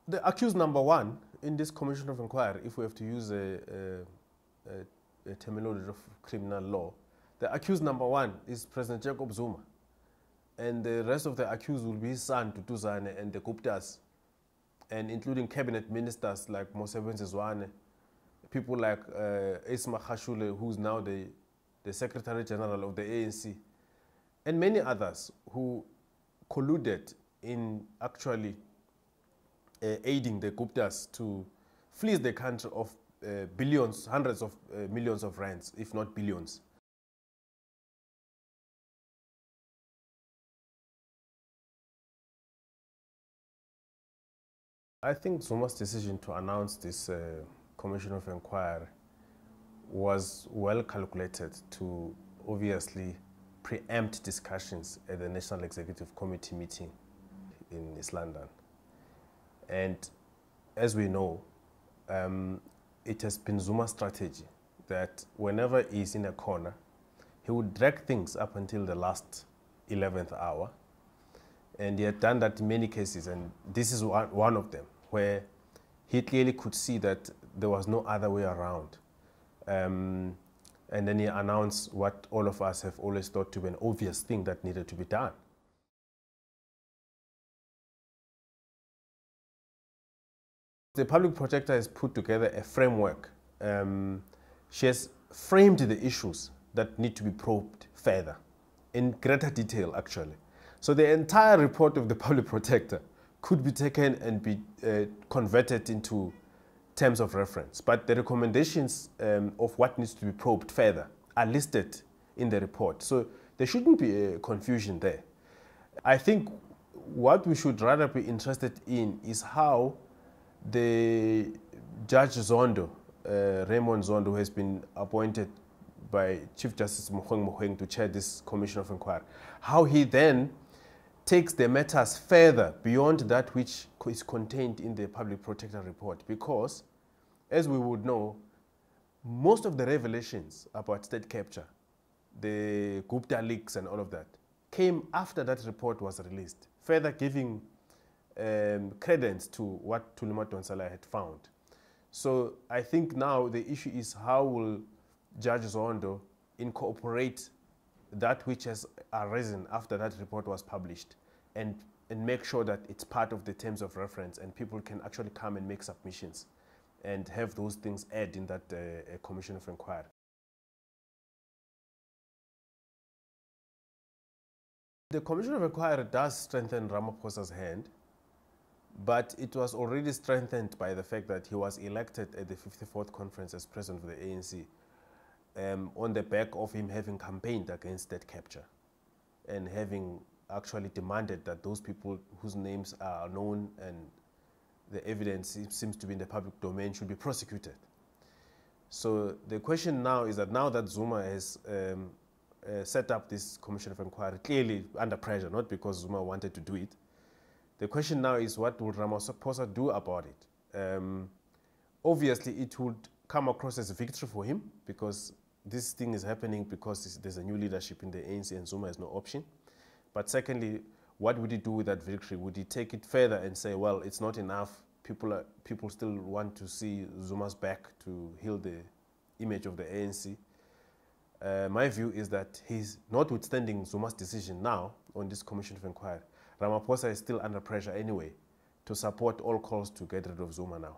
The accused number one in this commission of inquiry, if we have to use a terminology of criminal law, the accused number one is President Jacob Zuma. And the rest of the accused will be his son, Tutuzane, and the Guptas, and including cabinet ministers like Mosebenzi Zwane, people like Isma Khashule, who's now the Secretary General of the ANC, and many others who colluded in actually aiding the Guptas to fleece the country of billions, hundreds of millions of rands, if not billions. I think Zuma's decision to announce this commission of inquiry was well calculated to obviously preempt discussions at the National Executive Committee meeting in East London. And as we know, it has been Zuma's strategy that whenever he's in a corner, he would drag things up until the last 11th hour. And he had done that in many cases, and this is one of them, where he clearly could see that there was no other way around. And then he announced what all of us have always thought to be an obvious thing that needed to be done. The public protector has put together a framework. She has framed the issues that need to be probed further, in greater detail actually. So the entire report of the public protector could be taken and be converted into terms of reference. But the recommendations of what needs to be probed further are listed in the report. So there shouldn't be a confusion there. I think what we should rather be interested in is how the Judge Zondo, Raymond Zondo, who has been appointed by Chief Justice Mogoeng to chair this commission of inquiry, how he then takes the matters further beyond that which is contained in the public protector report. Because, as we would know, most of the revelations about state capture, the Gupta leaks and all of that, came after that report was released, further giving credence to what Tulima Donsala had found. So I think now the issue is how will Judge Zondo incorporate that which has arisen after that report was published and make sure that it's part of the terms of reference and people can actually come and make submissions and have those things add in that commission of inquiry. The commission of inquiry does strengthen Ramaphosa's hand, but it was already strengthened by the fact that he was elected at the 54th conference as president of the ANC on the back of him having campaigned against state capture and having actually demanded that those people whose names are known and the evidence seems to be in the public domain should be prosecuted. So the question now is that now that Zuma has set up this commission of inquiry, clearly under pressure, not because Zuma wanted to do it, the question now is what will Ramaphosa do about it? Obviously, it would come across as a victory for him because this thing is happening because there's a new leadership in the ANC and Zuma has no option. But secondly, what would he do with that victory? Would he take it further and say, well, it's not enough, people still want to see Zuma's back to heal the image of the ANC? My view is that he's, notwithstanding Zuma's decision now on this commission of inquiry, Ramaphosa is still under pressure anyway to support all calls to get rid of Zuma now.